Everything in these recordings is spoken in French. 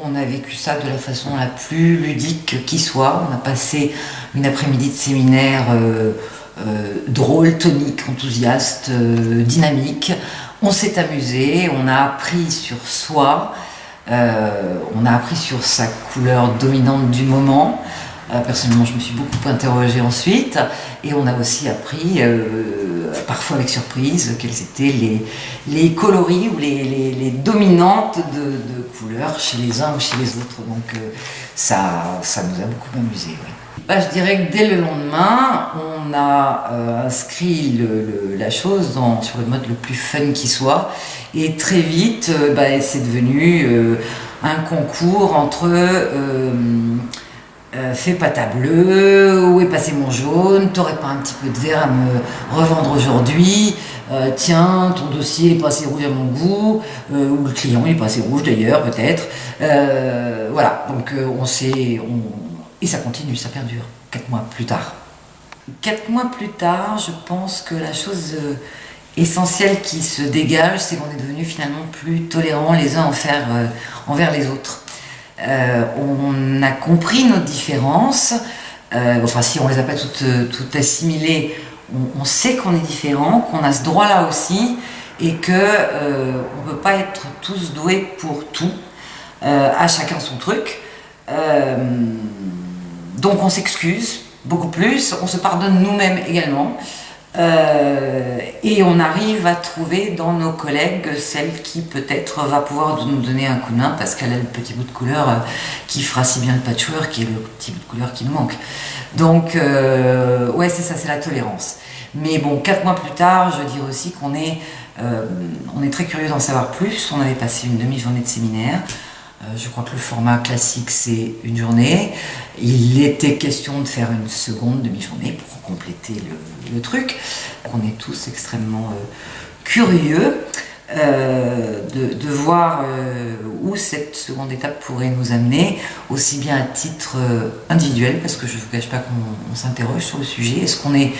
On a vécu ça de la façon la plus ludique qui soit. On a passé une après-midi de séminaire drôle, tonique, enthousiaste, dynamique. On s'est amusé, on a appris sur soi, on a appris sur sa couleur dominante du moment. Personnellement, je me suis beaucoup interrogée ensuite, et on a aussi appris, parfois avec surprise, quels étaient les coloris ou les dominantes de couleurs chez les uns ou chez les autres. Donc ça nous a beaucoup amusés. Ouais. Bah, je dirais que dès le lendemain, on a inscrit la chose sur le mode le plus fun qui soit, et très vite, c'est devenu un concours entre fais pas ta bleue, où est passé mon jaune, t'aurais pas un petit peu de vert à me revendre aujourd'hui, tiens, ton dossier est pas assez rouge à mon goût, ou le client il est pas assez rouge d'ailleurs, peut-être. Voilà, donc et ça continue, ça perdure, 4 mois plus tard. 4 mois plus tard, je pense que la chose essentielle qui se dégage, c'est qu'on est devenu finalement plus tolérants les uns envers les autres. On a compris nos différences, enfin si on les a pas toutes assimilées, on sait qu'on est différents, qu'on a ce droit-là aussi, et que on peut pas être tous doués pour tout, à chacun son truc. Donc on s'excuse beaucoup plus, on se pardonne nous-mêmes également. Et on arrive à trouver dans nos collègues celle qui peut-être va pouvoir nous donner un coup de main parce qu'elle a le petit bout de couleur qui fera si bien le patchwork, qui est le petit bout de couleur qui nous manque. Donc ouais, c'est ça, c'est la tolérance. Mais bon, 4 mois plus tard, je dirais aussi qu'on est très curieux d'en savoir plus. On avait passé une demi-journée de séminaire. Je crois que le format classique c'est une journée. Il était question de faire une seconde demi-journée pour compléter le truc. On est tous extrêmement curieux de voir où cette seconde étape pourrait nous amener, aussi bien à titre individuel, parce que je ne vous cache pas qu'on s'interroge sur le sujet. Est-ce qu'on est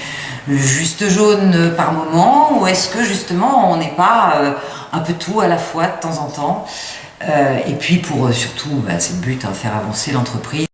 juste jaune par moment, ou est-ce que justement on n'est pas un peu tout à la fois de temps en temps? Et puis pour surtout, c'est le but, faire avancer l'entreprise.